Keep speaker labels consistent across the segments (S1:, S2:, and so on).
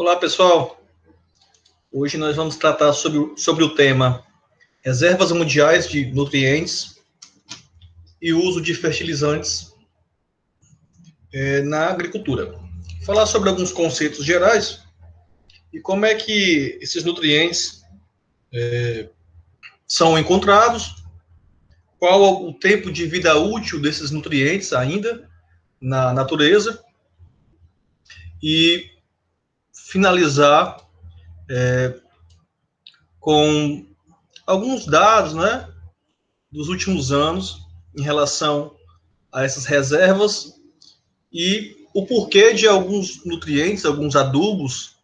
S1: Olá, pessoal. Hoje nós vamos tratar sobre o tema reservas mundiais de nutrientes e uso de fertilizantes na agricultura. Falar sobre alguns conceitos gerais e como é que esses nutrientes são encontrados, qual o tempo de vida útil desses nutrientes ainda na natureza e finalizar com alguns dados, né, dos últimos anos em relação a essas reservas e o porquê de alguns nutrientes, alguns adubos,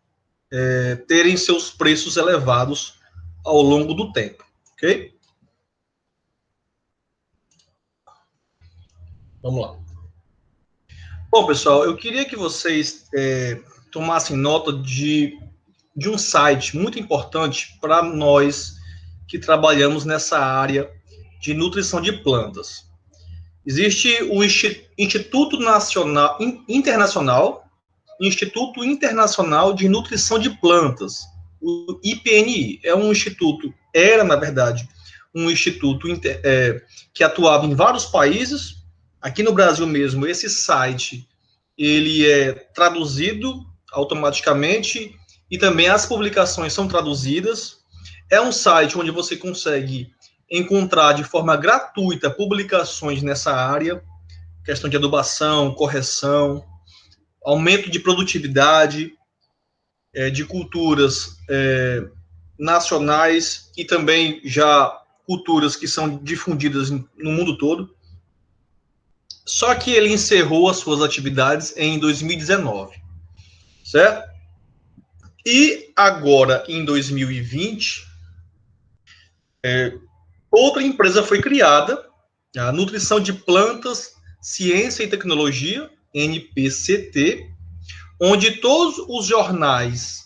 S1: terem seus preços elevados ao longo do tempo, ok? Vamos lá. Bom, pessoal, eu queria que vocês tomassem nota de um site muito importante para nós que trabalhamos nessa área de nutrição de plantas. Existe o Instituto Nacional Internacional, Instituto Internacional de Nutrição de Plantas, o IPNI. É um instituto, era, na verdade, um instituto que atuava em vários países. Aqui no Brasil mesmo, esse site, ele é traduzido automaticamente e também as publicações são traduzidas. É um site onde você consegue encontrar de forma gratuita publicações nessa área, questão de adubação, correção, aumento de produtividade de culturas nacionais e também já culturas que são difundidas no mundo todo. Só que ele encerrou as suas atividades em 2019, certo? E agora, em 2020, outra empresa foi criada, a Nutrição de Plantas, Ciência e Tecnologia, NPCT, onde todos os jornais,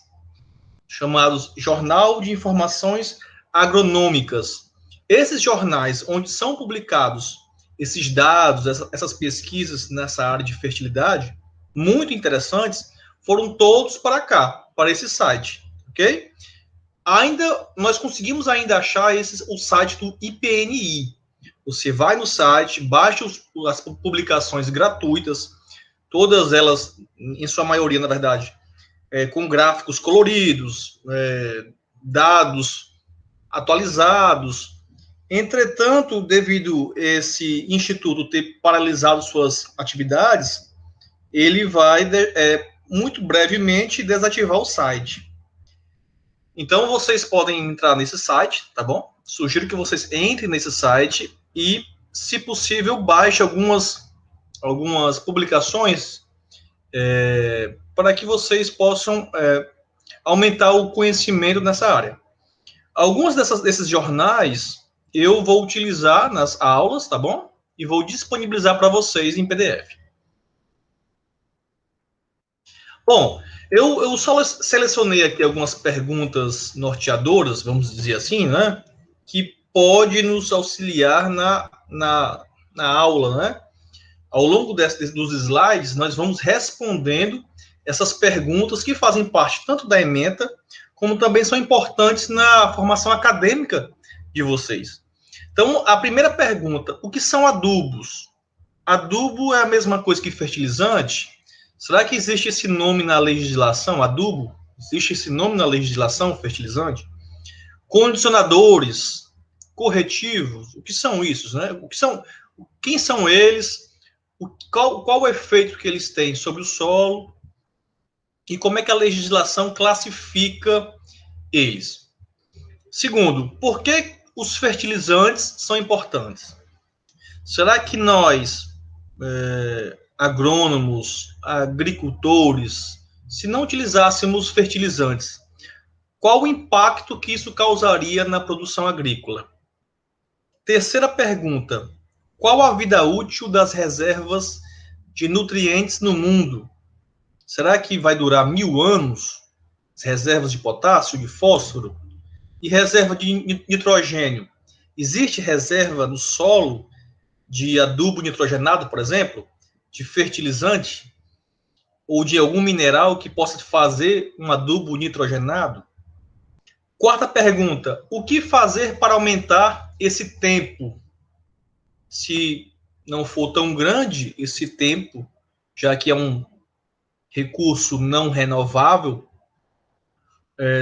S1: chamados Jornal de Informações Agronômicas, esses jornais onde são publicados esses dados, essas pesquisas nessa área de fertilidade, muito interessantes, foram todos para cá, para esse site, ok? Nós conseguimos ainda achar o site do IPNI. Você vai no site, baixa as publicações gratuitas, todas elas, em sua maioria, na verdade, com gráficos coloridos, dados atualizados. Entretanto, devido a esse instituto ter paralisado suas atividades, ele vai, muito brevemente, desativar o site. Então, vocês podem entrar nesse site, tá bom? Sugiro que vocês entrem nesse site e, se possível, baixe algumas publicações para que vocês possam aumentar o conhecimento nessa área. Alguns desses jornais eu vou utilizar nas aulas, tá bom? E vou disponibilizar para vocês em PDF. Bom, eu só selecionei aqui algumas perguntas norteadoras, vamos dizer assim, né? Que pode nos auxiliar na aula, né? Ao longo dos slides, nós vamos respondendo essas perguntas que fazem parte tanto da ementa, como também são importantes na formação acadêmica de vocês. Então, a primeira pergunta, o que são adubos? Adubo é a mesma coisa que fertilizante? Será que existe esse nome na legislação, adubo? Existe esse nome na legislação, fertilizante? Condicionadores, corretivos, o que são isso, né? Quem são eles? Qual o efeito que eles têm sobre o solo? E como é que a legislação classifica eles? Segundo, por que os fertilizantes são importantes? Será que nós, agrônomos, agricultores, se não utilizássemos fertilizantes, qual o impacto que isso causaria na produção agrícola? Terceira pergunta, qual a vida útil das reservas de nutrientes no mundo? Será que vai durar 1000 anos? As reservas de potássio, de fósforo? E reserva de nitrogênio? Existe reserva no solo de adubo nitrogenado, por exemplo? De fertilizante? ou de algum mineral que possa fazer um adubo nitrogenado? Quarta pergunta, o que fazer para aumentar esse tempo? Se não for tão grande esse tempo, já que é um recurso não renovável,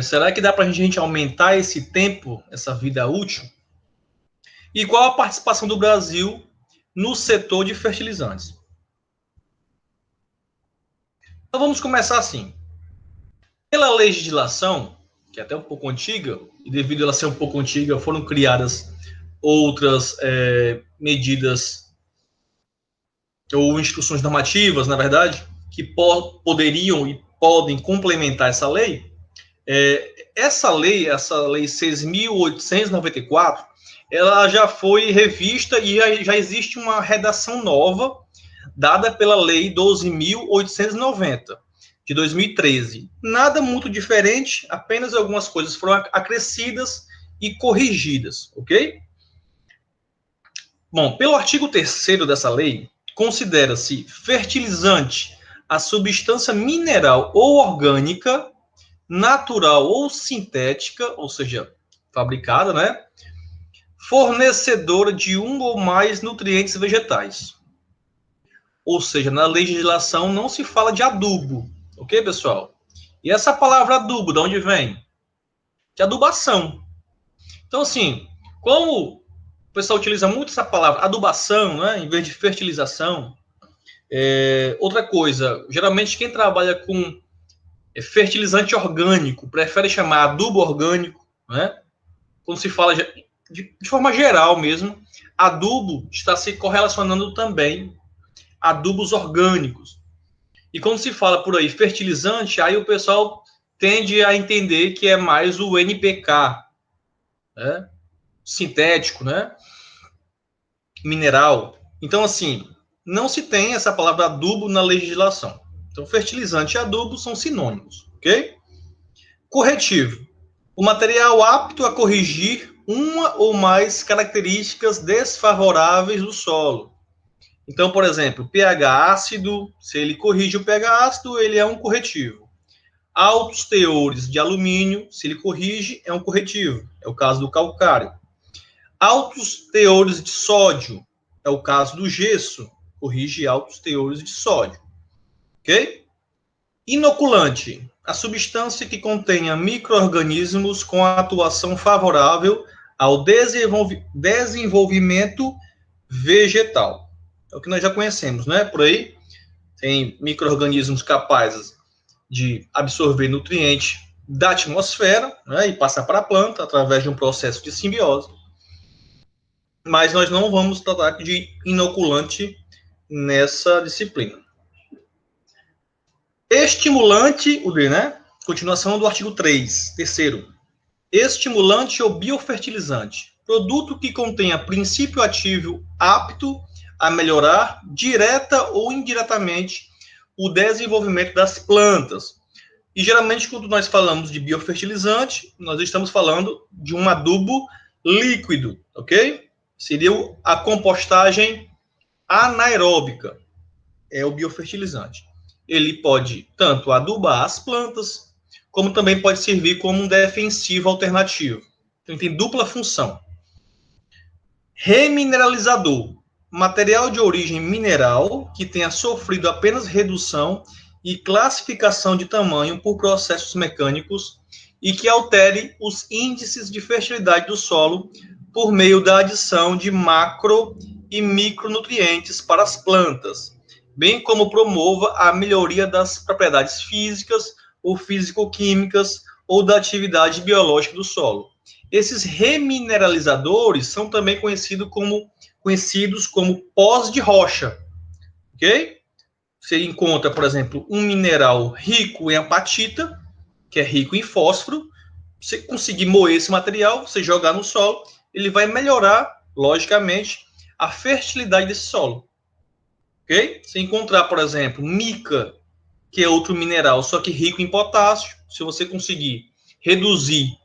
S1: será que dá para a gente aumentar esse tempo, essa vida útil? E qual a participação do Brasil no setor de fertilizantes? Então vamos começar assim. Pela legislação, que é até um pouco antiga, e devido a ela ser um pouco antiga, foram criadas outras medidas ou instruções normativas, na verdade, que poderiam e podem complementar essa lei. Essa lei 6.894, ela já foi revista e já existe uma redação nova dada pela lei 12.890 de 2013. Nada muito diferente, apenas algumas coisas foram acrescidas e corrigidas, ok? Bom, pelo artigo 3º dessa lei, considera-se fertilizante a substância mineral ou orgânica, natural ou sintética, ou seja, fabricada, né? Fornecedora de um ou mais nutrientes vegetais. Ou seja, na legislação não se fala de adubo, ok, pessoal? E essa palavra adubo, de onde vem? De adubação. Então, assim, como o pessoal utiliza muito essa palavra adubação, né, em vez de fertilização, outra coisa, geralmente quem trabalha com fertilizante orgânico prefere chamar adubo orgânico, né? Quando se fala de forma geral mesmo, adubo está se correlacionando também a adubos orgânicos. E quando se fala por aí fertilizante, aí o pessoal tende a entender que é mais o NPK, né? Sintético, né? Mineral. Então, assim, não se tem essa palavra adubo na legislação. Então, fertilizante e adubo são sinônimos, ok? Corretivo. O material apto a corrigir uma ou mais características desfavoráveis do solo. Então, por exemplo, pH ácido, se ele corrige o pH ácido, ele é um corretivo. Altos teores de alumínio, se ele corrige, é um corretivo. É o caso do calcário. Altos teores de sódio, é o caso do gesso, corrige altos teores de sódio. Ok? Inoculante, a substância que contenha micro-organismos com atuação favorável ao desenvolvimento vegetal. É o que nós já conhecemos, né? Por aí, tem micro-organismos capazes de absorver nutrientes da atmosfera, né, e passar para a planta através de um processo de simbiose. Mas nós não vamos tratar de inoculante nessa disciplina. Estimulante, o D, né? Continuação do artigo 3, terceiro. Estimulante ou biofertilizante. Produto que contenha princípio ativo apto a melhorar, direta ou indiretamente, o desenvolvimento das plantas. E, geralmente, quando nós falamos de biofertilizante, nós estamos falando de um adubo líquido, ok? Seria a compostagem anaeróbica, é o biofertilizante. Ele pode tanto adubar as plantas, como também pode servir como um defensivo alternativo. Então, ele tem dupla função. Remineralizador. Material de origem mineral que tenha sofrido apenas redução e classificação de tamanho por processos mecânicos e que altere os índices de fertilidade do solo por meio da adição de macro e micronutrientes para as plantas, bem como promova a melhoria das propriedades físicas ou físico-químicas ou da atividade biológica do solo. Esses remineralizadores são também conhecidos como pós de rocha, ok? Você encontra, por exemplo, um mineral rico em apatita, que é rico em fósforo. Você conseguir moer esse material, você jogar no solo, ele vai melhorar, logicamente, a fertilidade desse solo. Ok? Se encontrar, por exemplo, mica, que é outro mineral, só que rico em potássio, se você conseguir reduzir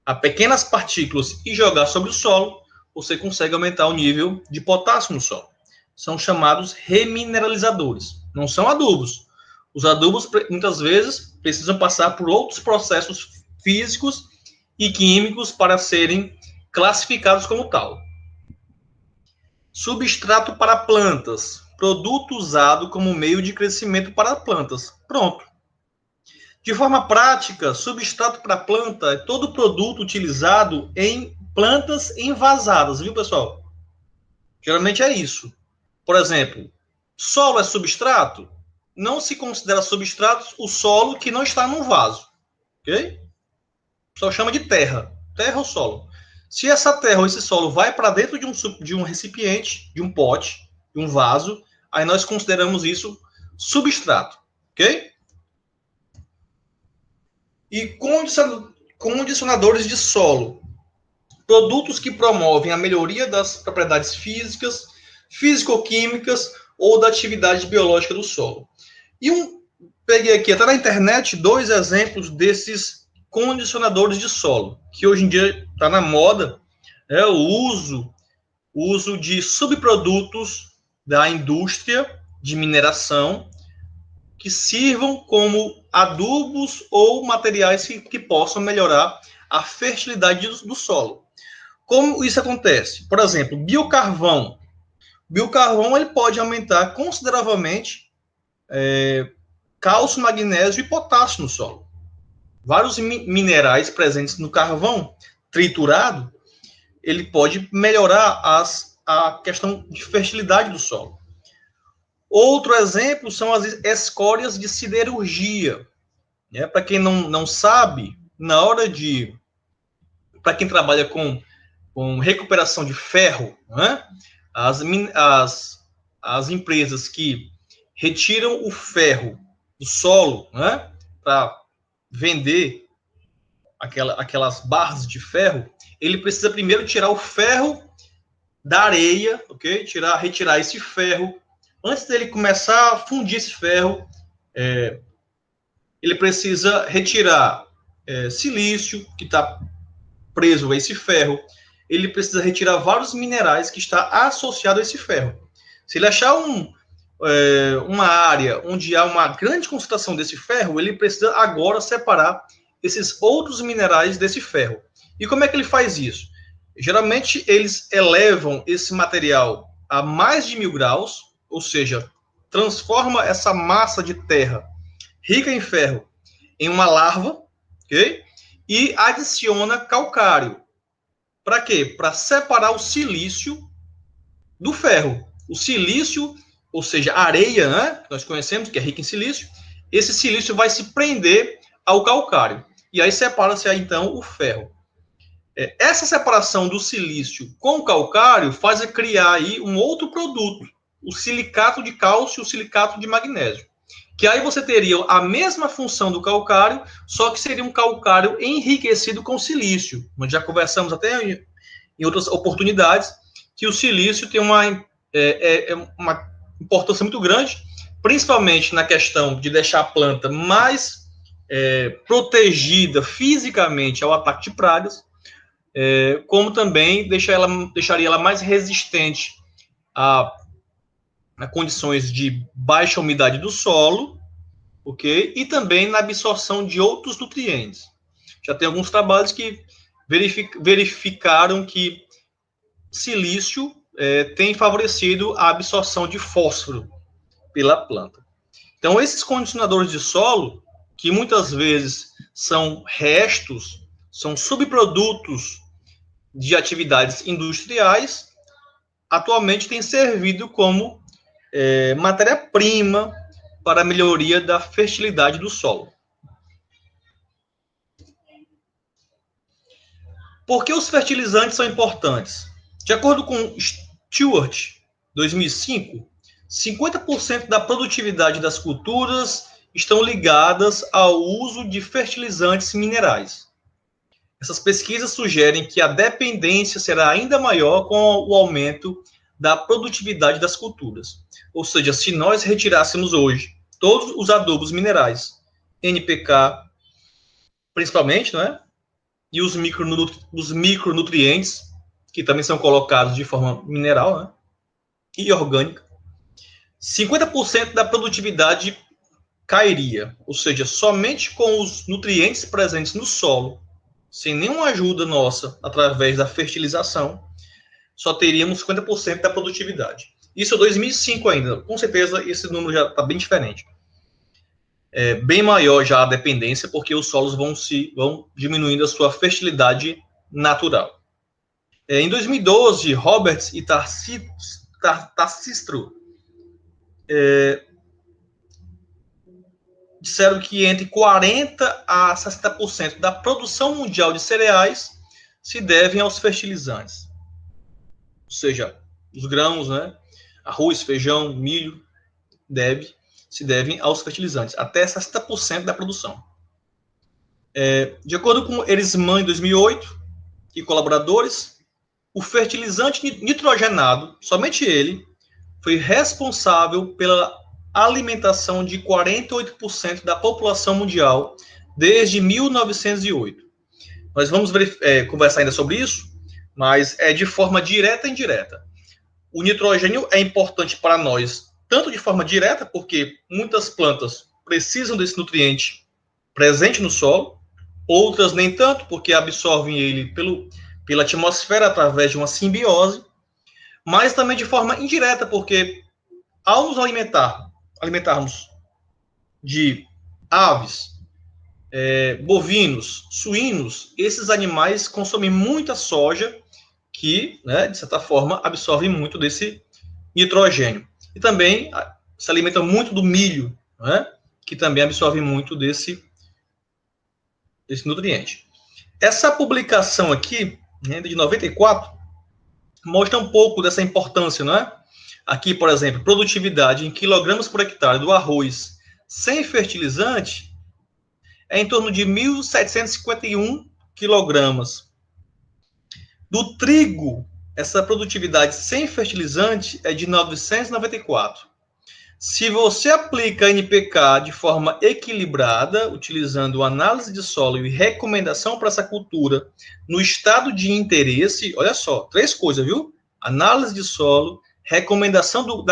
S1: a pequenas partículas e jogar sobre o solo, você consegue aumentar o nível de potássio no solo. São chamados remineralizadores. Não são adubos. Os adubos, muitas vezes, precisam passar por outros processos físicos e químicos para serem classificados como tal. Substrato para plantas. Produto usado como meio de crescimento para plantas. Pronto. De forma prática, substrato para planta é todo produto utilizado em plantas envasadas, viu, pessoal? Geralmente é isso. Por exemplo, solo é substrato? Não se considera substrato o solo que não está num vaso, ok? O pessoal chama de terra. Terra ou solo. Se essa terra ou esse solo vai para dentro de um recipiente, de um pote, de um vaso, aí nós consideramos isso substrato, ok? E condicionadores de solo. Produtos que promovem a melhoria das propriedades físicas, físico-químicas ou da atividade biológica do solo. Peguei aqui até na internet 2 exemplos desses condicionadores de solo, que hoje em dia está na moda, o uso de subprodutos da indústria de mineração que sirvam como adubos ou materiais que possam melhorar a fertilidade do solo. Como isso acontece? Por exemplo, biocarvão. Biocarvão ele pode aumentar consideravelmente cálcio, magnésio e potássio no solo. Vários minerais presentes no carvão triturado, ele pode melhorar a questão de fertilidade do solo. Outro exemplo são as escórias de siderurgia. Para quem não sabe, na hora de... Para quem trabalha com recuperação de ferro, né, as empresas que retiram o ferro do solo, né, para vender aquelas barras de ferro, ele precisa primeiro tirar o ferro da areia, ok? Retirar esse ferro. Antes dele começar a fundir esse ferro, ele precisa retirar silício, que está preso a esse ferro. Ele precisa retirar vários minerais que está associado a esse ferro. Se ele achar uma área onde há uma grande concentração desse ferro, ele precisa agora separar esses outros minerais desse ferro. E como é que ele faz isso? Geralmente, eles elevam esse material a mais de 1000 graus, ou seja, transforma essa massa de terra rica em ferro em uma larva, ok? E adiciona calcário. Para quê? Para separar o silício do ferro. O silício, ou seja, a areia, né, que nós conhecemos, que é rica em silício, esse silício vai se prender ao calcário. E aí separa-se, então, o ferro. Essa separação do silício com o calcário faz criar aí um outro produto, o silicato de cálcio e o silicato de magnésio. Que aí você teria a mesma função do calcário, só que seria um calcário enriquecido com silício. Nós já conversamos até em outras oportunidades que o silício tem uma importância muito grande, principalmente na questão de deixar a planta mais protegida fisicamente ao ataque de pragas, como também deixaria ela mais resistente a condições de baixa umidade do solo, ok? E também na absorção de outros nutrientes. Já tem alguns trabalhos que verificaram que silício tem favorecido a absorção de fósforo pela planta. Então, esses condicionadores de solo, que muitas vezes são restos, são subprodutos de atividades industriais, atualmente têm servido como matéria-prima para a melhoria da fertilidade do solo. Por que os fertilizantes são importantes? De acordo com Stewart, 2005, 50% da produtividade das culturas estão ligadas ao uso de fertilizantes minerais. Essas pesquisas sugerem que a dependência será ainda maior com o aumento da produtividade das culturas. Ou seja, se nós retirássemos hoje todos os adubos minerais, NPK, principalmente, não é? E os micronutrientes, que também são colocados de forma mineral, né? E orgânica, 50% da produtividade cairia, ou seja, somente com os nutrientes presentes no solo, sem nenhuma ajuda nossa através da fertilização, só teríamos 50% da produtividade. Isso é 2005 ainda, com certeza esse número já está bem diferente. É bem maior já a dependência, porque os solos vão diminuindo a sua fertilidade natural. Em 2012, Roberts e Tassistro disseram que entre 40% a 60% da produção mundial de cereais se devem aos fertilizantes. Ou seja, os grãos, né? Arroz, feijão, milho, se devem aos fertilizantes, até 60% da produção. De acordo com Erisman, em 2008, e colaboradores, o fertilizante nitrogenado, somente ele, foi responsável pela alimentação de 48% da população mundial desde 1908. Nós vamos conversar ainda sobre isso, mas é de forma direta e indireta. O nitrogênio é importante para nós, tanto de forma direta, porque muitas plantas precisam desse nutriente presente no solo, outras nem tanto, porque absorvem ele pela atmosfera através de uma simbiose, mas também de forma indireta, porque ao nos alimentarmos de aves, bovinos, suínos, esses animais consomem muita soja que, né, de certa forma, absorvem muito desse nitrogênio. E também se alimentam muito do milho, né, que também absorve muito desse nutriente. Essa publicação aqui, né, de 94, mostra um pouco dessa importância, não é? Aqui, por exemplo, produtividade em quilogramas por hectare do arroz sem fertilizante é em torno de 1.751 quilogramas. Do trigo, essa produtividade sem fertilizante é de 994. Se você aplica NPK de forma equilibrada, utilizando análise de solo e recomendação para essa cultura no estado de interesse, olha só, 3 coisas, viu? Análise de solo, recomendação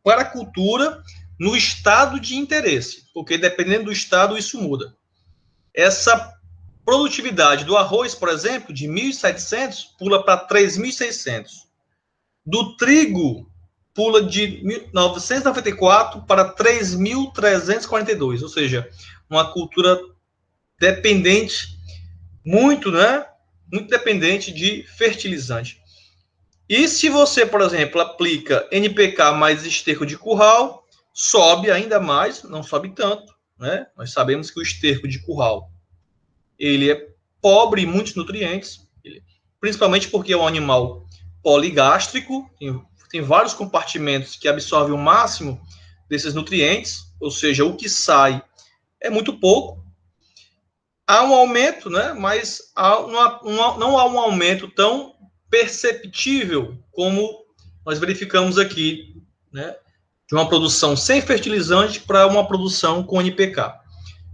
S1: para a cultura no estado de interesse, porque dependendo do estado isso muda. Essa produtividade do arroz, por exemplo, de 1.700 pula para 3.600. Do trigo, pula de 994 para 3.342, ou seja, uma cultura dependente, muito, né? Muito dependente de fertilizante. E se você, por exemplo, aplica NPK mais esterco de curral, sobe ainda mais, não sobe tanto, né? Nós sabemos que o esterco de curral, ele é pobre em muitos nutrientes, principalmente porque é um animal poligástrico, tem vários compartimentos que absorvem o máximo desses nutrientes, ou seja, o que sai é muito pouco. Há um aumento, né, mas não há um aumento tão perceptível como nós verificamos aqui, né, de uma produção sem fertilizante para uma produção com NPK.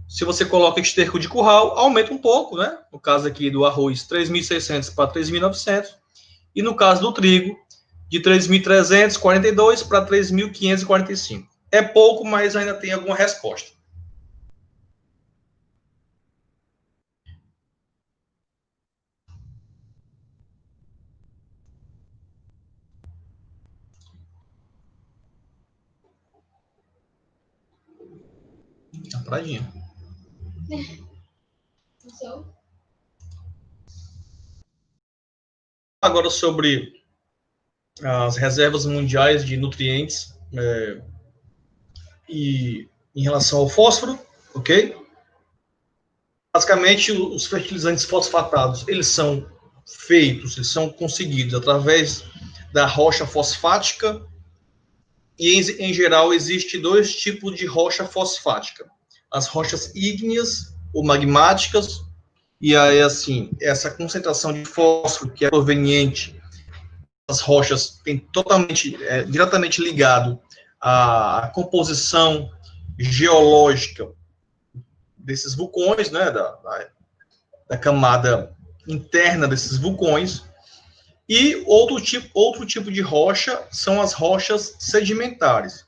S1: Se você coloca esterco de curral, aumenta um pouco, né? No caso aqui do arroz, 3.600 para 3.900. E no caso do trigo, de 3.342 para 3.545. É pouco, mas ainda tem alguma resposta. Tá paradinha. Agora sobre as reservas mundiais de nutrientes e em relação ao fósforo, ok? Basicamente, os fertilizantes fosfatados, eles são conseguidos através da rocha fosfática e, em geral, existe 2 tipos de rocha fosfática. As rochas ígneas ou magmáticas, e aí, assim, essa concentração de fósforo que é proveniente das rochas tem diretamente ligado à composição geológica desses vulcões, né, da camada interna desses vulcões. E outro tipo de rocha são as rochas sedimentares.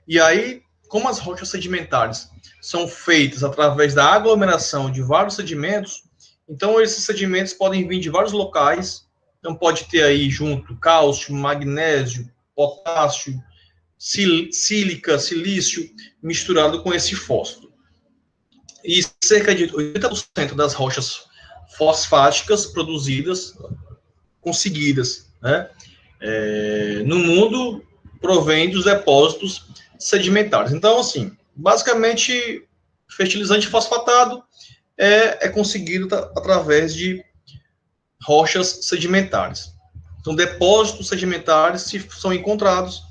S1: E aí como as rochas sedimentares são feitas através da aglomeração de vários sedimentos, então esses sedimentos podem vir de vários locais, então pode ter aí junto cálcio, magnésio, potássio, sílica, silício, misturado com esse fósforo. E cerca de 80% das rochas fosfáticas produzidas, conseguidas, né, no mundo, provém dos depósitos sedimentares. Então, assim, basicamente, fertilizante fosfatado é conseguido através de rochas sedimentares. Então, depósitos sedimentares, se são encontrados,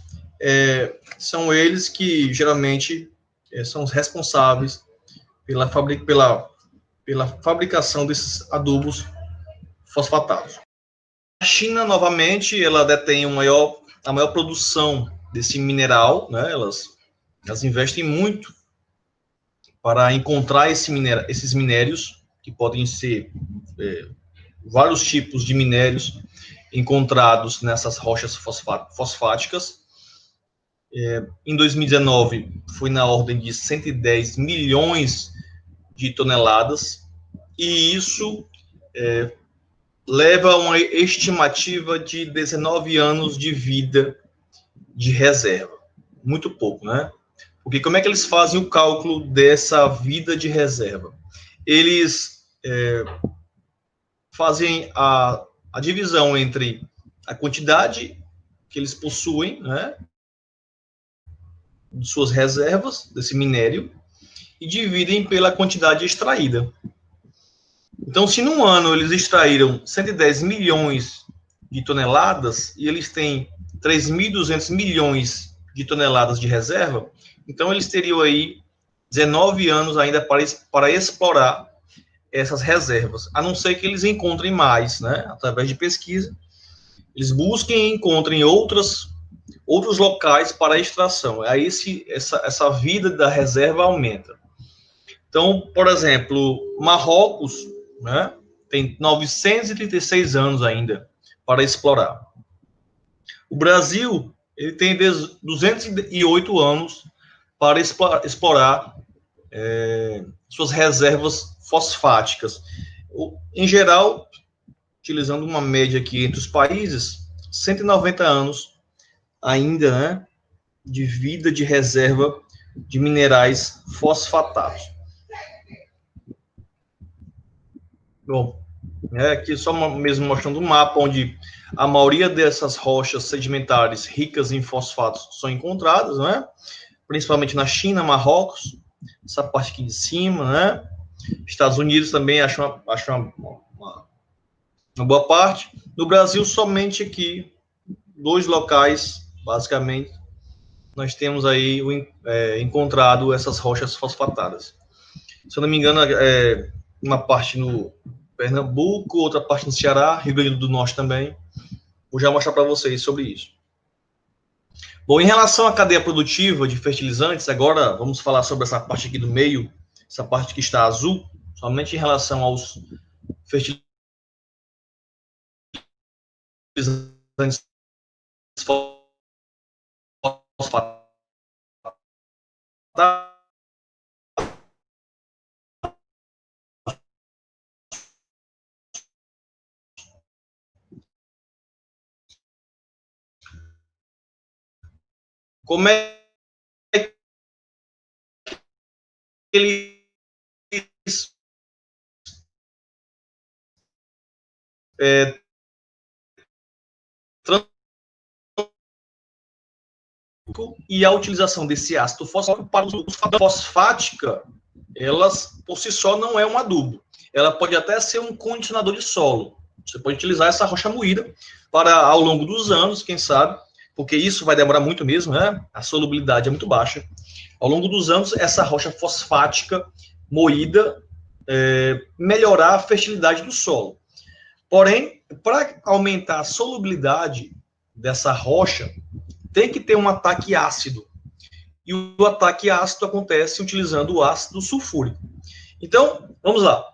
S1: são eles que geralmente são os responsáveis pela fabricação desses adubos fosfatados. A China, novamente, ela detém a maior produção desse mineral, né? Elas investem muito para encontrar esses minérios, que podem ser vários tipos de minérios encontrados nessas rochas fosfáticas. Em 2019, foi na ordem de 110 milhões de toneladas, e isso leva a uma estimativa de 19 anos de vida de reserva. Muito pouco, né? Porque como é que eles fazem o cálculo dessa vida de reserva? Eles fazem a divisão entre a quantidade que eles possuem, né, de suas reservas desse minério, e dividem pela quantidade extraída. Então, se num ano eles extraíram 110 milhões de toneladas e eles têm 3.200 milhões de toneladas de reserva, então eles teriam aí 19 anos ainda para explorar essas reservas, a não ser que eles encontrem mais, né, através de pesquisa, eles busquem e encontrem outros locais para extração. Aí essa vida da reserva aumenta. Então, por exemplo, Marrocos, né, tem 936 anos ainda para explorar. O Brasil, ele tem 208 anos para explorar suas reservas fosfáticas. Em geral, utilizando uma média aqui entre os países, 190 anos ainda, né, de vida de reserva de minerais fosfatados. Bom, aqui só mesmo mostrando um mapa onde a maioria dessas rochas sedimentares ricas em fosfatos são encontradas, né? Principalmente na China, Marrocos, essa parte aqui de cima, né? Estados Unidos também acho uma boa parte. No Brasil, somente aqui, 2 locais, basicamente, nós temos aí encontrado essas rochas fosfatadas. Se eu não me engano, uma parte no Pernambuco, outra parte no Ceará, Rio Grande do Norte também. Vou já mostrar para vocês sobre isso. Bom, em relação à cadeia produtiva de fertilizantes, agora vamos falar sobre essa parte aqui do meio, essa parte que está azul, somente em relação aos fertilizantes fosfatados. Como é que eles e a utilização desse ácido fosfórico para os fosfática, elas por si só não é um adubo. Ela pode até ser um condicionador de solo. Você pode utilizar essa rocha moída para, ao longo dos anos, quem sabe, porque isso vai demorar muito mesmo, né? A solubilidade é muito baixa. Ao longo dos anos, essa rocha fosfática moída melhorar a fertilidade do solo. Porém, para aumentar a solubilidade dessa rocha, tem que ter um ataque ácido. E o ataque ácido acontece utilizando o ácido sulfúrico. Então, vamos lá.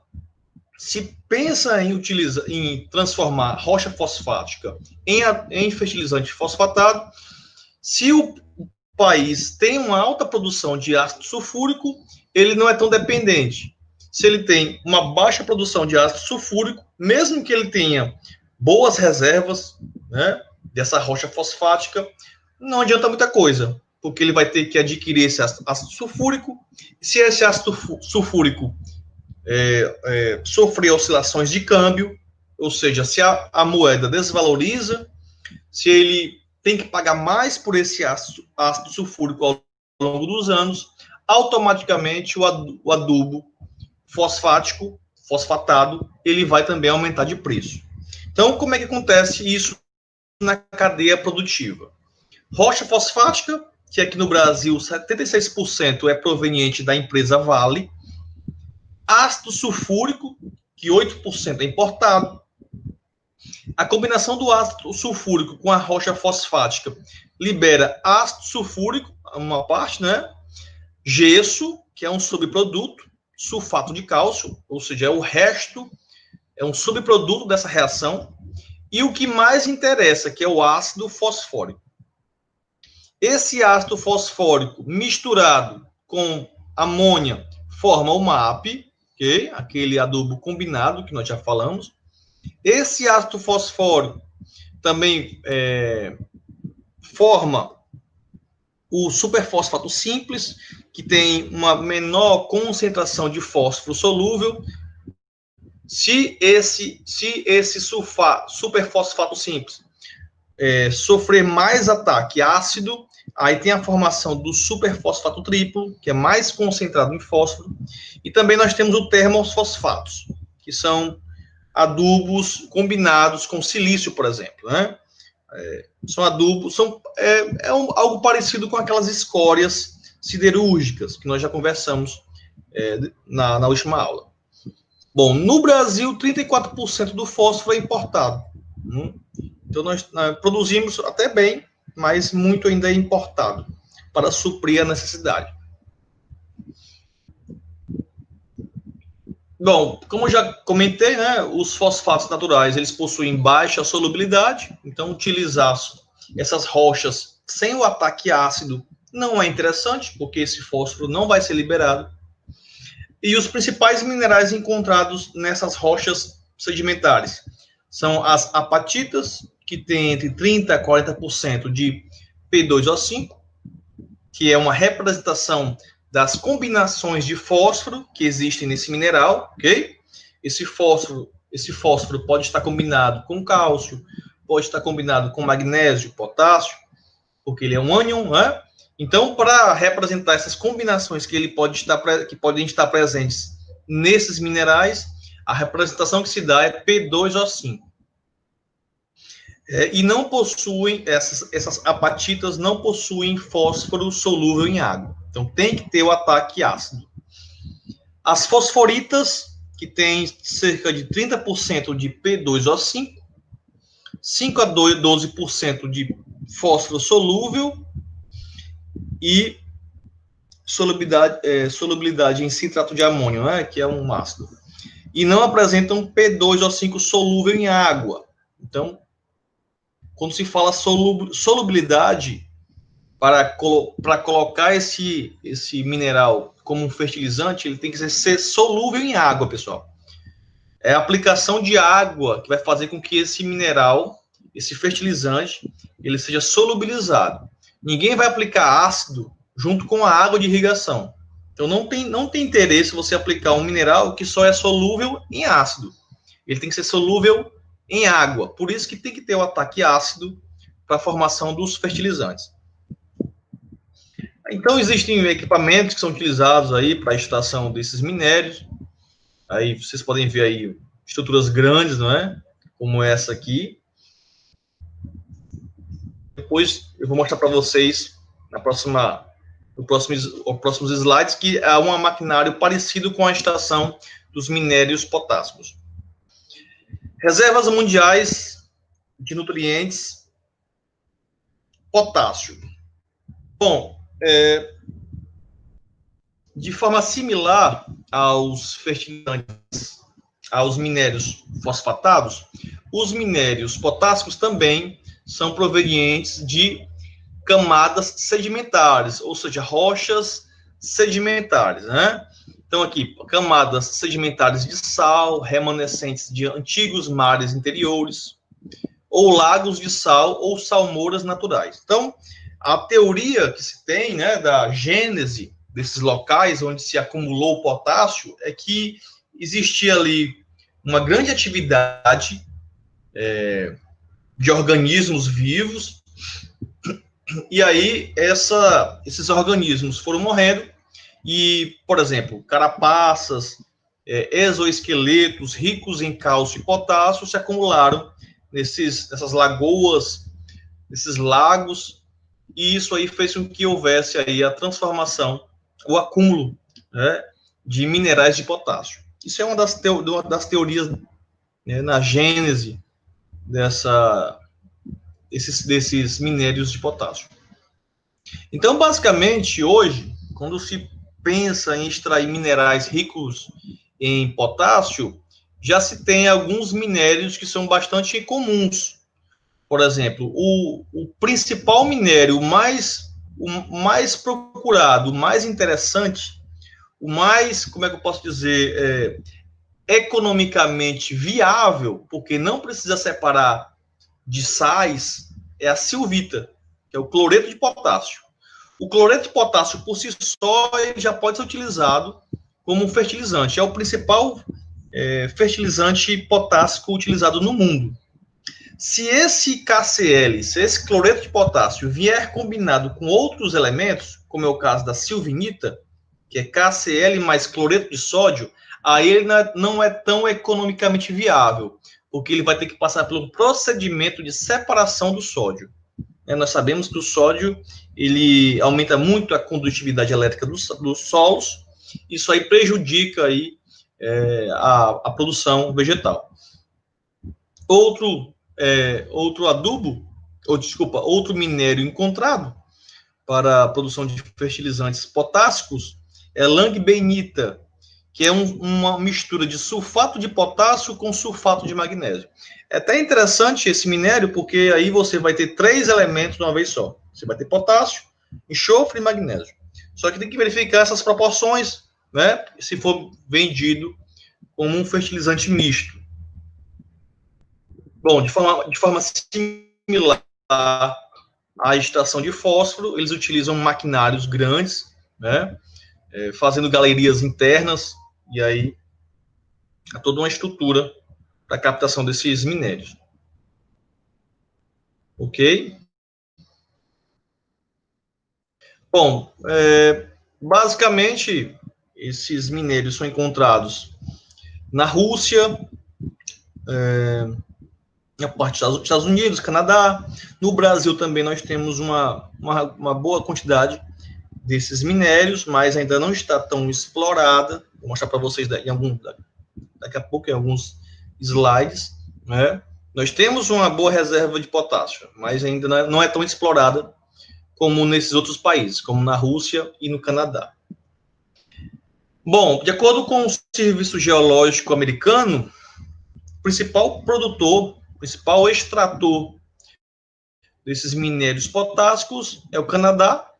S1: Se pensa em transformar rocha fosfática em fertilizante fosfatado, se o país tem uma alta produção de ácido sulfúrico, ele não é tão dependente. Se ele tem uma baixa produção de ácido sulfúrico, mesmo que ele tenha boas reservas, né, dessa rocha fosfática, não adianta muita coisa, porque ele vai ter que adquirir esse ácido sulfúrico. Se esse ácido sulfúrico sofrer oscilações de câmbio, ou seja, se a moeda desvaloriza, se ele tem que pagar mais por esse ácido sulfúrico ao longo dos anos, automaticamente o adubo fosfatado, ele vai também aumentar de preço. Então, como é que acontece isso na cadeia produtiva? Rocha fosfática, que aqui no Brasil 76% é proveniente da empresa Vale. Ácido sulfúrico, que 8% é importado. A combinação do ácido sulfúrico com a rocha fosfática libera ácido sulfúrico, uma parte, né? Gesso, que é um subproduto, sulfato de cálcio, ou seja, é o resto, é um subproduto dessa reação, e o que mais interessa, que é o ácido fosfórico. Esse ácido fosfórico misturado com amônia forma o MAP, okay? Aquele adubo combinado que nós já falamos. Esse ácido fosfórico também forma o superfosfato simples, que tem uma menor concentração de fósforo solúvel. Se esse superfosfato simples sofrer mais ataque ácido, aí tem a formação do superfosfato triplo, que é mais concentrado em fósforo, e também nós temos o termofosfatos, que são adubos combinados com silício, por exemplo, né? São adubos, algo parecido com aquelas escórias siderúrgicas que nós já conversamos na última aula. Bom, no Brasil, 34% do fósforo é importado. Então, nós produzimos até bem, mas muito ainda é importado para suprir a necessidade. Bom, como já comentei, né, os fosfatos naturais, eles possuem baixa solubilidade, então utilizar essas rochas sem o ataque ácido não é interessante, porque esse fósforo não vai ser liberado. E os principais minerais encontrados nessas rochas sedimentares são as apatitas, que tem entre 30% a 40% de P2O5, que é uma representação das combinações de fósforo que existem nesse mineral, ok? Esse fósforo pode estar combinado com cálcio, pode estar combinado com magnésio, potássio, porque ele é um ânion, né? Então, para representar essas combinações que podem estar presentes nesses minerais, a representação que se dá é P2O5. E não possuem, essas apatitas não possuem fósforo solúvel em água. Então, tem que ter o ataque ácido. As fosforitas, que tem cerca de 30% de P2O5, 5 a 12% de fósforo solúvel e solubilidade em citrato de amônio, né, que é um ácido. E não apresentam P2O5 solúvel em água. Então, quando se fala solubilidade, para colocar esse mineral como um fertilizante, ele tem que ser solúvel em água, pessoal. É a aplicação de água que vai fazer com que esse mineral, esse fertilizante, ele seja solubilizado. Ninguém vai aplicar ácido junto com a água de irrigação. Então, não tem interesse você aplicar um mineral que só é solúvel em ácido. Ele tem que ser solúvel em água. Por isso que tem que ter o ataque ácido para a formação dos fertilizantes. Então, existem equipamentos que são utilizados aí para a extração desses minérios. Aí vocês podem ver aí estruturas grandes, não é? Como essa aqui. Depois eu vou mostrar para vocês nos próximos slides que há um maquinário parecido com a extração dos minérios potássicos. Reservas mundiais de nutrientes, potássio. Bom, de forma similar aos fertilizantes, aos minérios fosfatados, os minérios potássicos também são provenientes de camadas sedimentares, ou seja, rochas sedimentares, né? Então, aqui, camadas sedimentares de sal, remanescentes de antigos mares interiores, ou lagos de sal, ou salmouras naturais. Então, a teoria que se tem, né, da gênese desses locais onde se acumulou o potássio é que existia ali uma grande atividade de organismos vivos, e aí esses organismos foram morrendo, e, por exemplo, carapaças, exoesqueletos ricos em cálcio e potássio se acumularam nessas lagoas, nesses lagos, e isso aí fez com que houvesse aí a transformação, o acúmulo, né, de minerais de potássio. Isso é uma das teorias, né, na gênese desses minérios de potássio. Então, basicamente, hoje, quando se pensa em extrair minerais ricos em potássio, já se tem alguns minérios que são bastante comuns. Por exemplo, o principal minério o mais procurado, o mais interessante, o mais, como é que eu posso dizer, economicamente viável, porque não precisa separar de sais, é a silvita, que é o cloreto de potássio. O cloreto de potássio, por si só, ele já pode ser utilizado como um fertilizante. É o principal fertilizante potássico utilizado no mundo. Se esse KCl, se esse cloreto de potássio vier combinado com outros elementos, como é o caso da silvinita, que é KCl mais cloreto de sódio, aí ele não é tão economicamente viável, porque ele vai ter que passar pelo procedimento de separação do sódio. Nós sabemos que o sódio ele aumenta muito a condutividade elétrica dos solos, isso aí prejudica aí, a produção vegetal. Outro adubo, outro minério encontrado para a produção de fertilizantes potássicos é langbeinita, que é uma mistura de sulfato de potássio com sulfato de magnésio. É até interessante esse minério, porque aí você vai ter 3 elementos de uma vez só. Você vai ter potássio, enxofre e magnésio. Só que tem que verificar essas proporções, né, se for vendido como um fertilizante misto. Bom, de forma similar à extração de fósforo, eles utilizam maquinários grandes, né, fazendo galerias internas, e aí há toda uma estrutura para a captação desses minérios. Ok? Bom, basicamente, esses minérios são encontrados na Rússia, na parte dos Estados Unidos, Canadá. No Brasil também nós temos uma boa quantidade desses minérios, mas ainda não está tão explorada. Vou mostrar para vocês daqui a pouco em alguns slides, né? Nós temos uma boa reserva de potássio, mas ainda não é tão explorada como nesses outros países, como na Rússia e no Canadá. Bom, de acordo com o Serviço Geológico Americano, o principal produtor, o principal extrator desses minérios potássicos é o Canadá,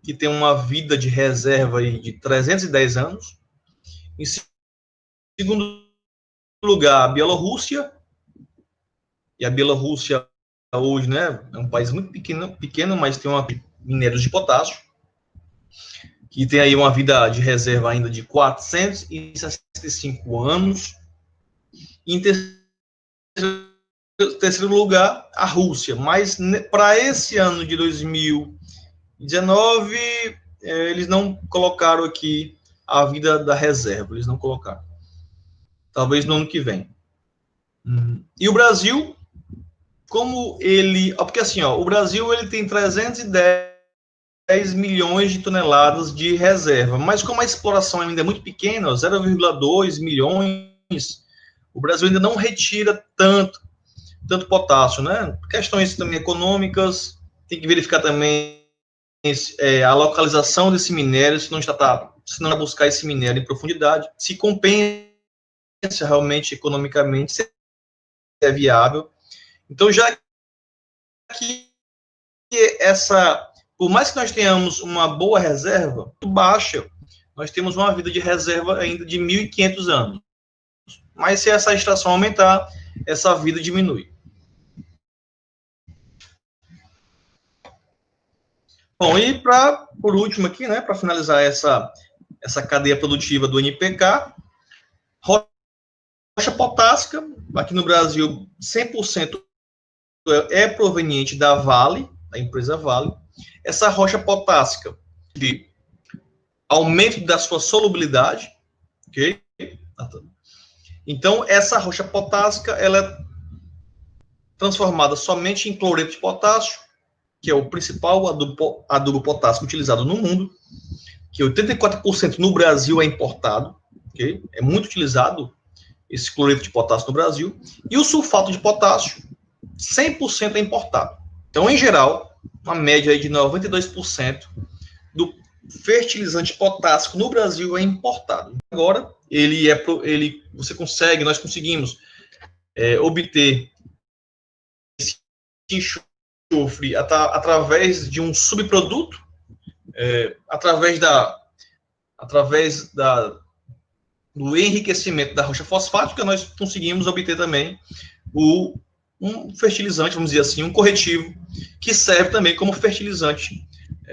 S1: que tem uma vida de reserva aí de 310 anos. Em segundo lugar, a Bielorrússia. E a Bielorrússia hoje, né, é um país muito pequeno, mas tem minérios de potássio, que tem aí uma vida de reserva ainda de 465 anos. E em terceiro lugar, a Rússia. Mas para esse ano de 2019, eles não colocaram aqui a vida da reserva, eles não colocaram. Talvez no ano que vem. E o Brasil, como ele... Porque assim, o Brasil ele tem 310 milhões de toneladas de reserva, mas como a exploração ainda é muito pequena, 0,2 milhões, o Brasil ainda não retira tanto potássio, né? Questões também econômicas, tem que verificar também a localização desse minério, se não vai buscar esse minério em profundidade, se compensa realmente economicamente, se é viável. Então, já que por mais que nós tenhamos uma boa reserva, muito baixa, nós temos uma vida de reserva ainda de 1.500 anos. Mas se essa extração aumentar, essa vida diminui. Bom, e por último aqui, né, para finalizar essa cadeia produtiva do NPK, rocha potássica, aqui no Brasil, 100% é proveniente da Vale, da empresa Vale. Essa rocha potássica, de aumento da sua solubilidade, ok? Então, essa rocha potássica, ela é transformada somente em cloreto de potássio, que é o principal adubo potássico utilizado no mundo, que 84% no Brasil é importado, ok? É muito utilizado esse cloreto de potássio no Brasil, e o sulfato de potássio, 100% é importado. Então, em geral, uma média aí de 92% do fertilizante potássico no Brasil é importado. Agora, nós conseguimos obter esse enxofre através de um subproduto, através do enriquecimento da rocha fosfática, nós conseguimos obter também um fertilizante, vamos dizer assim, um corretivo, que serve também como fertilizante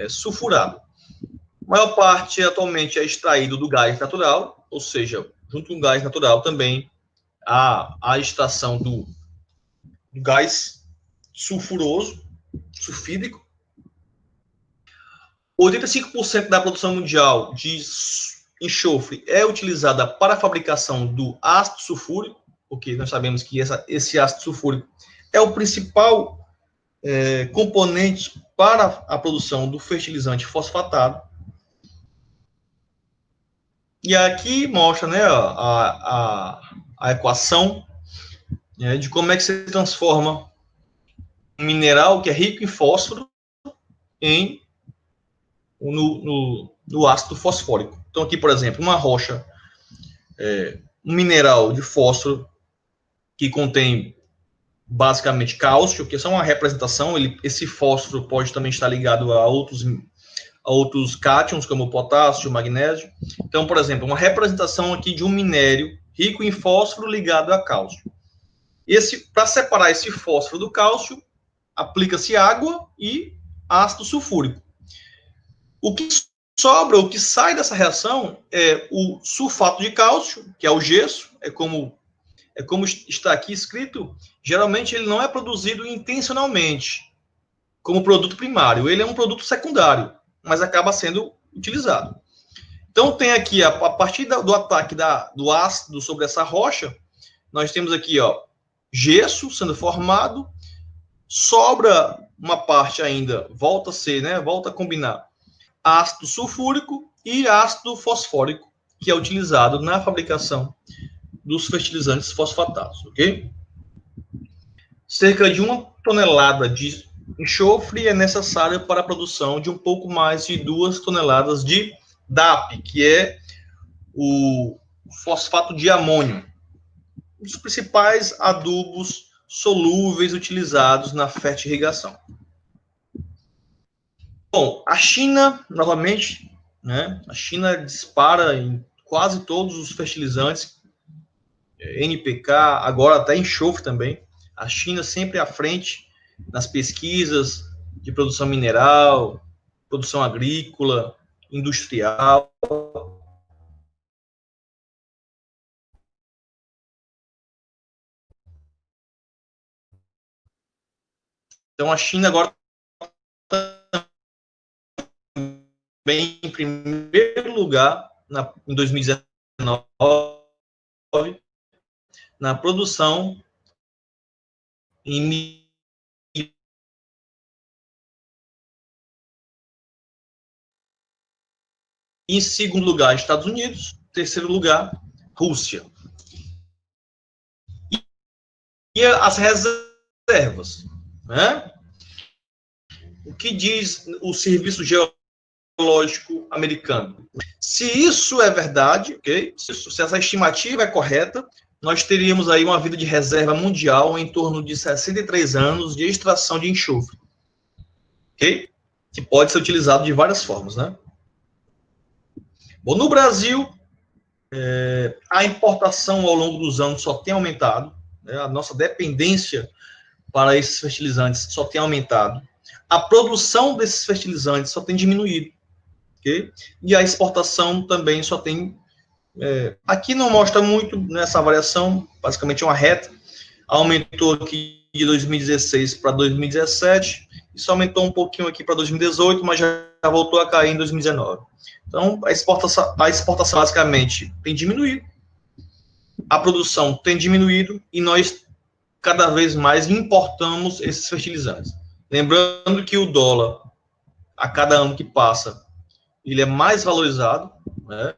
S1: sulfurado. A maior parte atualmente é extraído do gás natural, ou seja, junto com o gás natural também há a extração do gás sulfuroso, sulfídrico. 85% da produção mundial de enxofre é utilizada para a fabricação do ácido sulfúrico, porque nós sabemos que esse ácido sulfúrico é o principal componente para a produção do fertilizante fosfatado. E aqui mostra, né, a equação, né, de como é que se transforma um mineral que é rico em fósforo no ácido fosfórico. Então, aqui, por exemplo, uma rocha, um mineral de fósforo que contém basicamente cálcio, que é só uma representação, esse fósforo pode também estar ligado a outros cátions, como o potássio, o magnésio. Então, por exemplo, uma representação aqui de um minério rico em fósforo ligado a cálcio. Para separar esse fósforo do cálcio, aplica-se água e ácido sulfúrico. O que sobra, o que sai dessa reação é o sulfato de cálcio, que é o gesso, é como está aqui escrito, geralmente ele não é produzido intencionalmente como produto primário, ele é um produto secundário, mas acaba sendo utilizado. Então, tem aqui, a partir do ataque do ácido sobre essa rocha, nós temos aqui, gesso sendo formado, sobra uma parte ainda, volta a combinar ácido sulfúrico e ácido fosfórico, que é utilizado na fabricação dos fertilizantes fosfatados, ok? Cerca de 1 tonelada de enxofre é necessária para a produção de um pouco mais de 2 toneladas de DAP, que é o fosfato de amônio, um dos principais adubos solúveis utilizados na fertirrigação. Bom, a China, novamente, né? A China dispara em quase todos os fertilizantes, NPK, agora até enxofre também. A China sempre à frente nas pesquisas de produção mineral, produção agrícola, industrial. Então, a China agora vem em primeiro lugar em 2019 na produção em segundo lugar, Estados Unidos. Terceiro lugar, Rússia. E as reservas, né? O que diz o Serviço Geológico americano? Se isso é verdade, ok? Se essa estimativa é correta, nós teríamos aí uma vida de reserva mundial em torno de 63 anos de extração de enxofre. Ok? que pode ser utilizado de várias formas, né? Bom, no Brasil, a importação ao longo dos anos só tem aumentado, né? A nossa dependência para esses fertilizantes só tem aumentado. A produção desses fertilizantes só tem diminuído, ok? E a exportação também só tem... aqui não mostra muito nessa variação, basicamente é uma reta. Aumentou aqui de 2016 para 2017, isso aumentou um pouquinho aqui para 2018, mas já voltou a cair em 2019. Então, a exportação basicamente tem diminuído, a produção tem diminuído e nós cada vez mais importamos esses fertilizantes. Lembrando que o dólar, a cada ano que passa, ele é mais valorizado, né?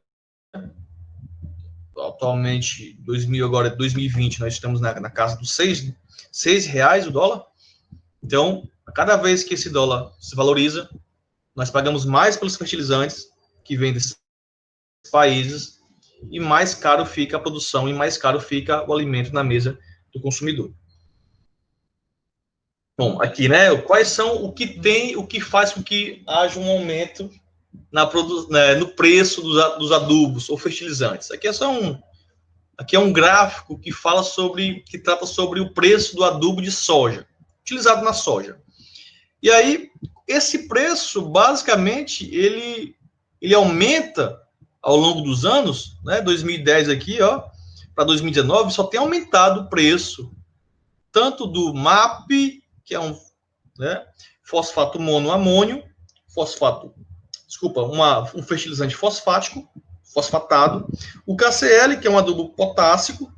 S1: Atualmente, 2020, nós estamos na casa dos R$ 6 o dólar. Então, a cada vez que esse dólar se valoriza, nós pagamos mais pelos fertilizantes que vêm desses países e mais caro fica a produção e mais caro fica o alimento na mesa do consumidor. Bom, aqui, né, quais são o que faz com que haja um aumento no preço dos adubos ou fertilizantes. Aqui é um gráfico que trata sobre o preço do adubo de soja, utilizado na soja. E aí, esse preço, basicamente, ele aumenta ao longo dos anos, né? 2010 aqui, ó, para 2019, só tem aumentado o preço, tanto do MAP, que é um fosfato monoamônio, um fertilizante fosfatado, o KCl, que é um adubo potássico,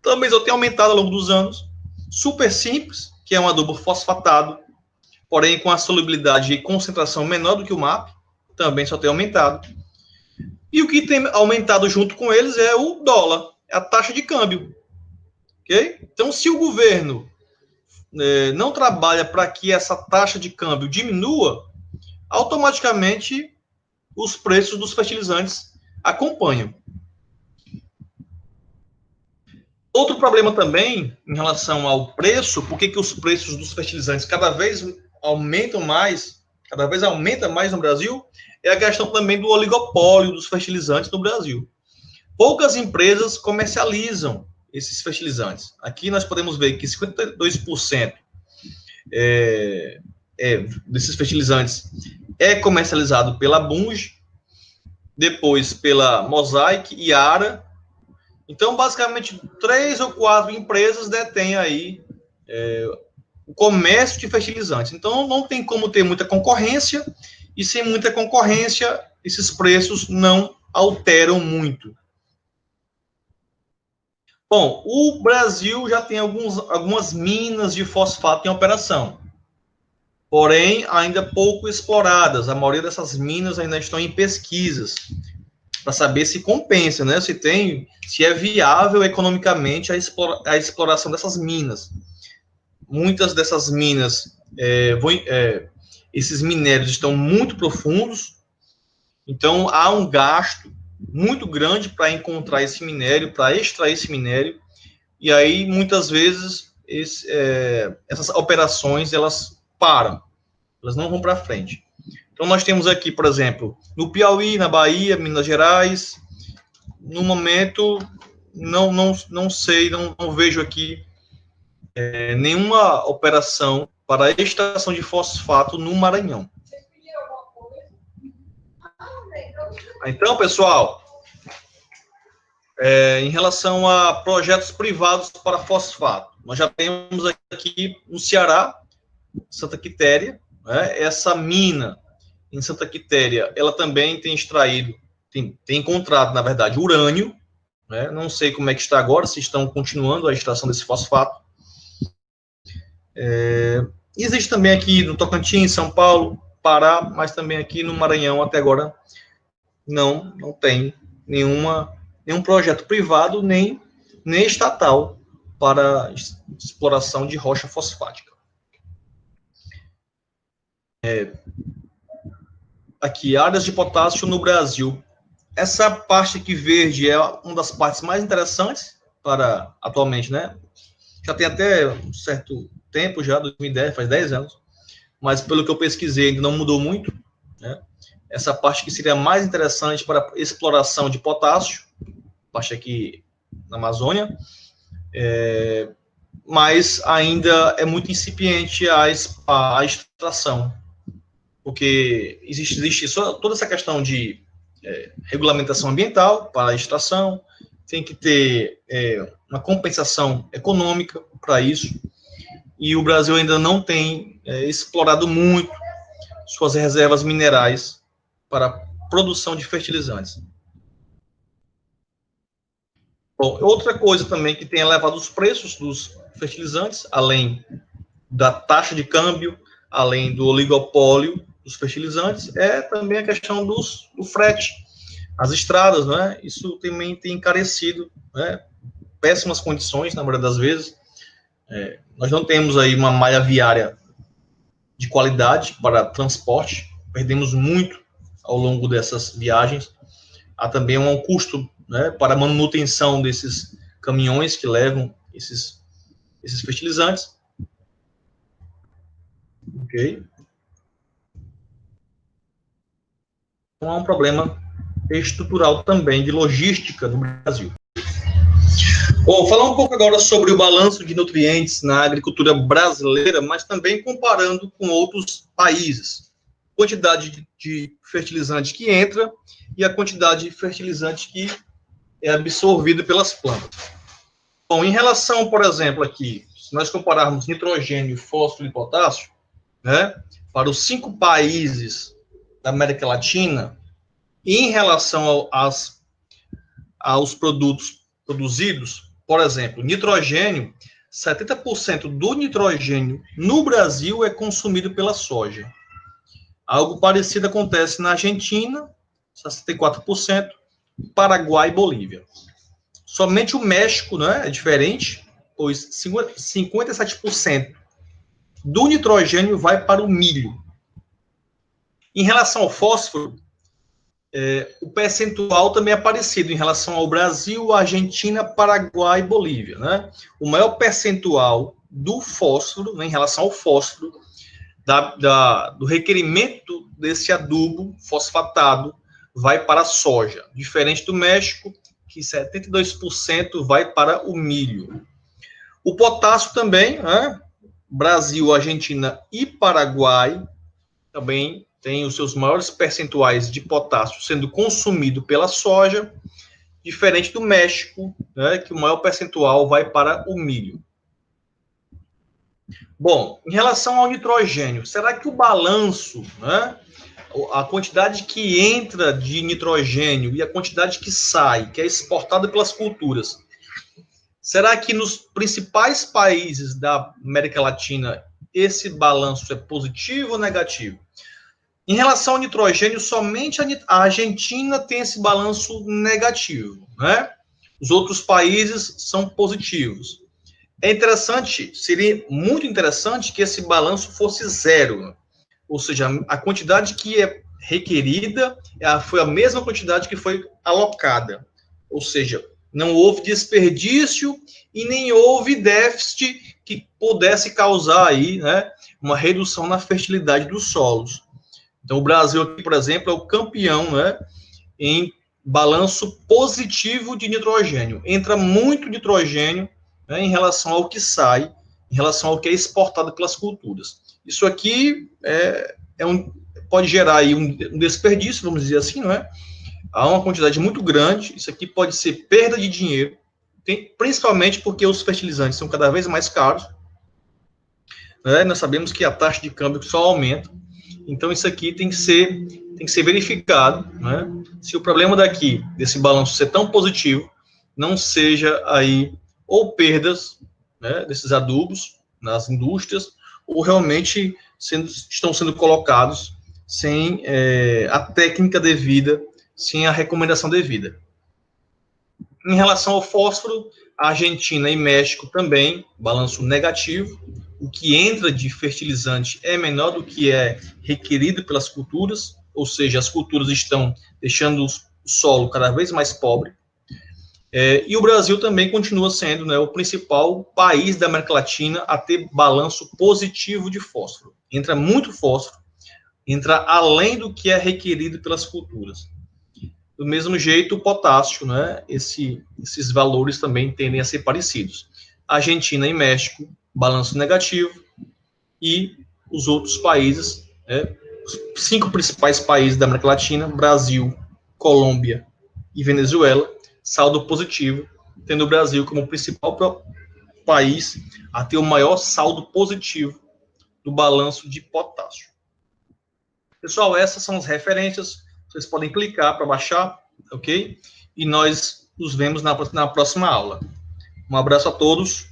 S1: também só tem aumentado ao longo dos anos, super simples, que é um adubo fosfatado, porém com a solubilidade e concentração menor do que o MAP, também só tem aumentado. E o que tem aumentado junto com eles é o dólar, a taxa de câmbio. Okay? Então, se o governo não trabalha para que essa taxa de câmbio diminua, automaticamente os preços dos fertilizantes acompanham. Outro problema também, em relação ao preço, por que os preços dos fertilizantes cada vez aumenta mais no Brasil, é a questão também do oligopólio dos fertilizantes no Brasil. Poucas empresas comercializam esses fertilizantes. Aqui nós podemos ver que 52% desses fertilizantes é comercializado pela Bunge, depois pela Mosaic e Ara. Então, basicamente, 3 ou 4 empresas detêm aí o comércio de fertilizantes. Então, não tem como ter muita concorrência, e sem muita concorrência, esses preços não alteram muito. Bom, o Brasil já tem algumas minas de fosfato em operação, porém, ainda pouco exploradas. A maioria dessas minas ainda estão em pesquisas, para saber se compensa, né? Se é viável economicamente a exploração dessas minas. Muitas dessas minas, esses minérios estão muito profundos, então há um gasto muito grande para encontrar esse minério, para extrair esse minério, e aí muitas vezes essas operações elas param, elas não vão para frente. Então nós temos aqui, por exemplo, no Piauí, na Bahia, Minas Gerais, no momento não sei, não vejo aqui nenhuma operação para extração de fosfato no Maranhão. Então, pessoal, em relação a projetos privados para fosfato, nós já temos aqui no Ceará, Santa Quitéria, né? Essa mina em Santa Quitéria, ela também tem extraído, tem encontrado, na verdade, urânio, né? Não sei como é que está agora, se estão continuando a extração desse fosfato. Existe também aqui no Tocantins, São Paulo, Pará, mas também aqui no Maranhão, até agora, não tem nenhum projeto privado, nem estatal para exploração de rocha fosfática. Aqui, áreas de potássio no Brasil. Essa parte aqui verde é uma das partes mais interessantes para atualmente, né? Já tem até um certo tempo, já 2010, faz 10 anos. mas pelo que eu pesquisei ainda não mudou muito, né? Essa parte que seria mais interessante para exploração de potássio, parte aqui na Amazônia, mas ainda é muito incipiente a extração, porque existe só toda essa questão de regulamentação ambiental para a extração, tem que ter uma compensação econômica para isso, e o Brasil ainda não tem explorado muito suas reservas minerais para a produção de fertilizantes. Bom, outra coisa também que tem elevado os preços dos fertilizantes, além da taxa de câmbio, além do oligopólio dos fertilizantes, é também a questão do frete, as estradas, né? Isso também tem encarecido, né? Péssimas condições, na maioria das vezes. Nós não temos aí uma malha viária de qualidade para transporte, perdemos muito ao longo dessas viagens. Há também um custo, né, para a manutenção desses caminhões que levam esses fertilizantes. Ok? Então, há um problema estrutural também de logística no Brasil. Bom, falar um pouco agora sobre o balanço de nutrientes na agricultura brasileira, mas também comparando com outros países. Quantidade de fertilizante que entra e a quantidade de fertilizante que é absorvido pelas plantas. Bom, em relação, por exemplo, aqui, se nós compararmos nitrogênio, fósforo e potássio, né, para os 5 países da América Latina, em relação aos produtos produzidos, por exemplo, nitrogênio, 70% do nitrogênio no Brasil é consumido pela soja. Algo parecido acontece na Argentina, 64%, Paraguai e Bolívia. Somente o México, né, é diferente, pois 57% do nitrogênio vai para o milho. Em relação ao fósforo, o percentual também é parecido em relação ao Brasil, Argentina, Paraguai e Bolívia, né? O maior percentual do fósforo, né, em relação ao fósforo, do requerimento desse adubo fosfatado, vai para a soja, diferente do México, que 72% vai para o milho. O potássio também, né? Brasil, Argentina e Paraguai também tem os seus maiores percentuais de potássio sendo consumido pela soja, diferente do México, né, que o maior percentual vai para o milho. Bom, em relação ao nitrogênio, será que o balanço, né, a quantidade que entra de nitrogênio e a quantidade que sai, que é exportada pelas culturas, será que nos principais países da América Latina esse balanço é positivo ou negativo? Em relação ao nitrogênio, somente a Argentina tem esse balanço negativo, né? Os outros países são positivos. É interessante, seria muito interessante que esse balanço fosse zero, ou seja, a quantidade que é requerida foi a mesma quantidade que foi alocada, ou seja, não houve desperdício e nem houve déficit que pudesse causar aí, né, uma redução na fertilidade dos solos. Então, o Brasil aqui, por exemplo, é o campeão, né, em balanço positivo de nitrogênio. Entra muito nitrogênio, né, em relação ao que sai, em relação ao que é exportado pelas culturas. Isso aqui pode gerar aí um desperdício, vamos dizer assim, não é? Há uma quantidade muito grande, isso aqui pode ser perda de dinheiro, principalmente porque os fertilizantes são cada vez mais caros, né? Nós sabemos que a taxa de câmbio só aumenta. Então, isso aqui tem que ser verificado, né? Se o problema desse balanço ser tão positivo, não seja aí ou perdas, né, desses adubos nas indústrias, ou realmente estão sendo colocados sem a técnica devida, sem a recomendação devida. Em relação ao fósforo, a Argentina e México também, balanço negativo. O que entra de fertilizante é menor do que é requerido pelas culturas, ou seja, as culturas estão deixando o solo cada vez mais pobre. E o Brasil também continua sendo, né, o principal país da América Latina a ter balanço positivo de fósforo. Entra muito fósforo, entra além do que é requerido pelas culturas. Do mesmo jeito, o potássio, né, esses valores também tendem a ser parecidos. Argentina e México, balanço negativo, e os outros países, né, os 5 principais países da América Latina, Brasil, Colômbia e Venezuela, saldo positivo, tendo o Brasil como principal país a ter o maior saldo positivo do balanço de potássio. Pessoal, essas são as referências, vocês podem clicar para baixar, ok? E nós nos vemos na próxima aula. Um abraço a todos.